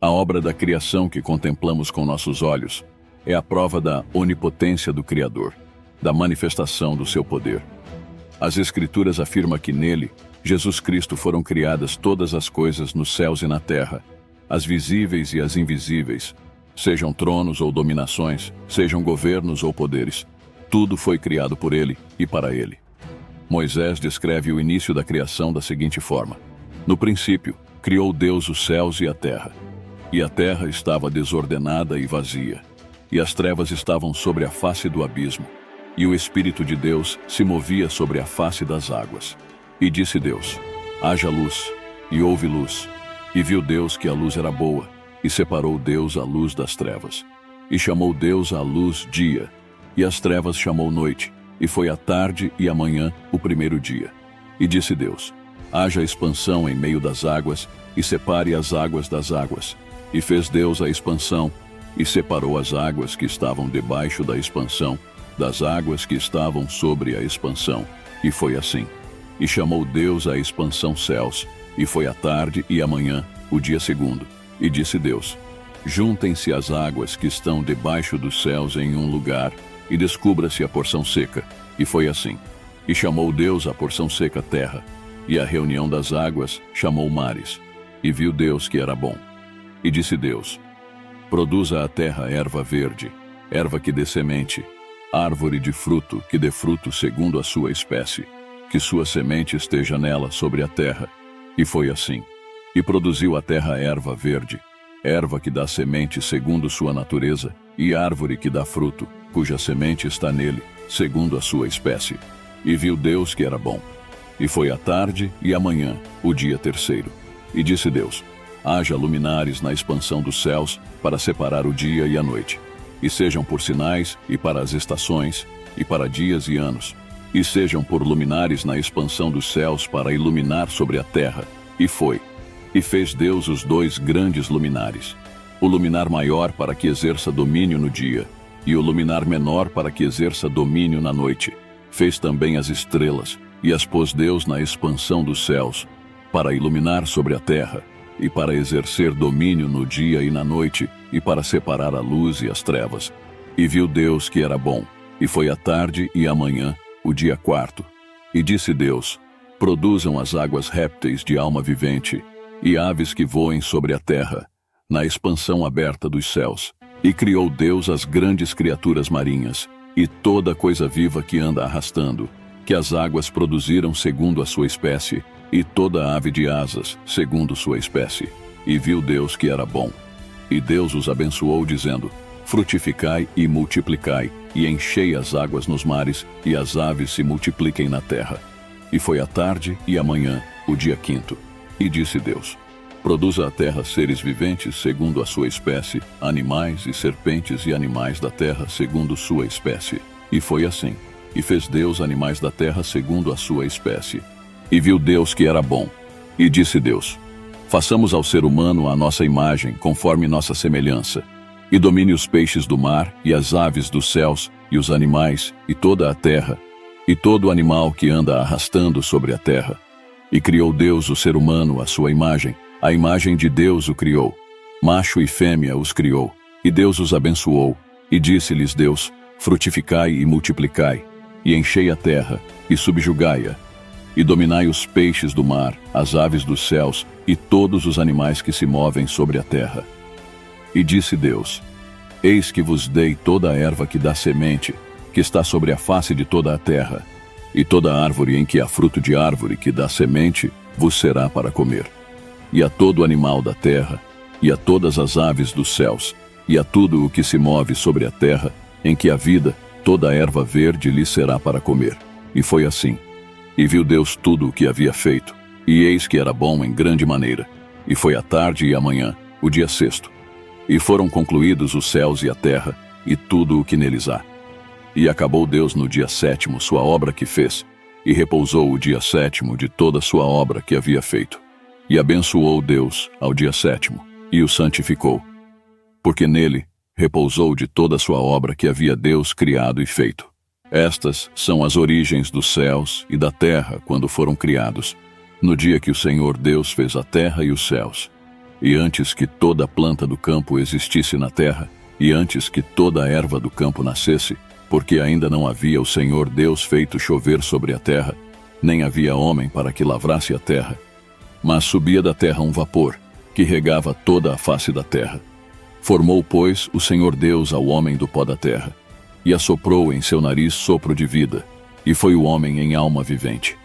A obra da criação que contemplamos com nossos olhos é a prova da onipotência do Criador, da manifestação do seu poder. As Escrituras afirmam que nele, Jesus Cristo, foram criadas todas as coisas nos céus e na terra, as visíveis e as invisíveis, sejam tronos ou dominações, sejam governos ou poderes. Tudo foi criado por ele e para ele. Moisés descreve o início da criação da seguinte forma: no princípio, criou Deus os céus e a terra. E a terra estava desordenada e vazia, e as trevas estavam sobre a face do abismo, e o Espírito de Deus se movia sobre a face das águas. E disse Deus: haja luz, e houve luz. E viu Deus que a luz era boa, e separou Deus a luz das trevas. E chamou Deus a luz dia, e as trevas chamou noite, e foi a tarde e a manhã o primeiro dia. E disse Deus: haja expansão em meio das águas, e separe as águas das águas. E fez Deus a expansão, e separou as águas que estavam debaixo da expansão, das águas que estavam sobre a expansão. E foi assim. E chamou Deus a expansão céus, e foi a tarde e a manhã, o dia segundo. E disse Deus: juntem-se as águas que estão debaixo dos céus em um lugar, e descubra-se a porção seca. E foi assim. E chamou Deus a porção seca terra, e a reunião das águas chamou mares. E viu Deus que era bom. E disse Deus: produza a terra erva verde, erva que dê semente, árvore de fruto que dê fruto segundo a sua espécie, que sua semente esteja nela sobre a terra. E foi assim. E produziu a terra erva verde, erva que dá semente segundo sua natureza, e árvore que dá fruto, cuja semente está nele, segundo a sua espécie. E viu Deus que era bom. E foi a tarde e a manhã, o dia terceiro. E disse Deus: haja luminares na expansão dos céus, para separar o dia e a noite, e sejam por sinais, e para as estações, e para dias e anos, e sejam por luminares na expansão dos céus, para iluminar sobre a terra. E foi. E fez Deus os dois grandes luminares, o luminar maior para que exerça domínio no dia, e o luminar menor para que exerça domínio na noite. Fez também as estrelas, e as pôs Deus na expansão dos céus, para iluminar sobre a terra, e para exercer domínio no dia e na noite, e para separar a luz e as trevas. E viu Deus que era bom. E foi a tarde e a manhã, o dia quarto. E disse Deus: produzam as águas répteis de alma vivente, e aves que voem sobre a terra, na expansão aberta dos céus. E criou Deus as grandes criaturas marinhas, e toda coisa viva que anda arrastando, que as águas produziram segundo a sua espécie, e toda ave de asas, segundo sua espécie. E viu Deus que era bom. E Deus os abençoou, dizendo: frutificai e multiplicai, e enchei as águas nos mares, e as aves se multipliquem na terra. E foi a tarde e a manhã, o dia quinto. E disse Deus: produza a terra seres viventes segundo a sua espécie, animais e serpentes e animais da terra segundo sua espécie. E foi assim. E fez Deus animais da terra segundo a sua espécie. E viu Deus que era bom. E disse Deus: façamos ao ser humano a nossa imagem, conforme nossa semelhança, e domine os peixes do mar, e as aves dos céus, e os animais, e toda a terra, e todo animal que anda arrastando sobre a terra. E criou Deus o ser humano à sua imagem, a imagem de Deus o criou. Macho e fêmea os criou. E Deus os abençoou. E disse-lhes Deus: frutificai e multiplicai, e enchei a terra, e subjugai-a, e dominai os peixes do mar, as aves dos céus, e todos os animais que se movem sobre a terra. E disse Deus: eis que vos dei toda a erva que dá semente, que está sobre a face de toda a terra, e toda árvore em que há fruto de árvore que dá semente, vos será para comer. E a todo animal da terra, e a todas as aves dos céus, e a tudo o que se move sobre a terra, em que há vida, toda a erva verde lhe será para comer. E foi assim. E viu Deus tudo o que havia feito, e eis que era bom em grande maneira. E foi a tarde e a manhã, o dia sexto. E foram concluídos os céus e a terra, e tudo o que neles há. E acabou Deus no dia sétimo sua obra que fez, e repousou o dia sétimo de toda a sua obra que havia feito. E abençoou Deus ao dia sétimo, e o santificou, porque nele repousou de toda a sua obra que havia Deus criado e feito. Estas são as origens dos céus e da terra quando foram criados, no dia que o Senhor Deus fez a terra e os céus. E antes que toda planta do campo existisse na terra, e antes que toda a erva do campo nascesse, porque ainda não havia o Senhor Deus feito chover sobre a terra, nem havia homem para que lavrasse a terra. Mas subia da terra um vapor, que regava toda a face da terra. Formou, pois, o Senhor Deus ao homem do pó da terra, e assoprou em seu nariz sopro de vida, e foi o homem em alma vivente.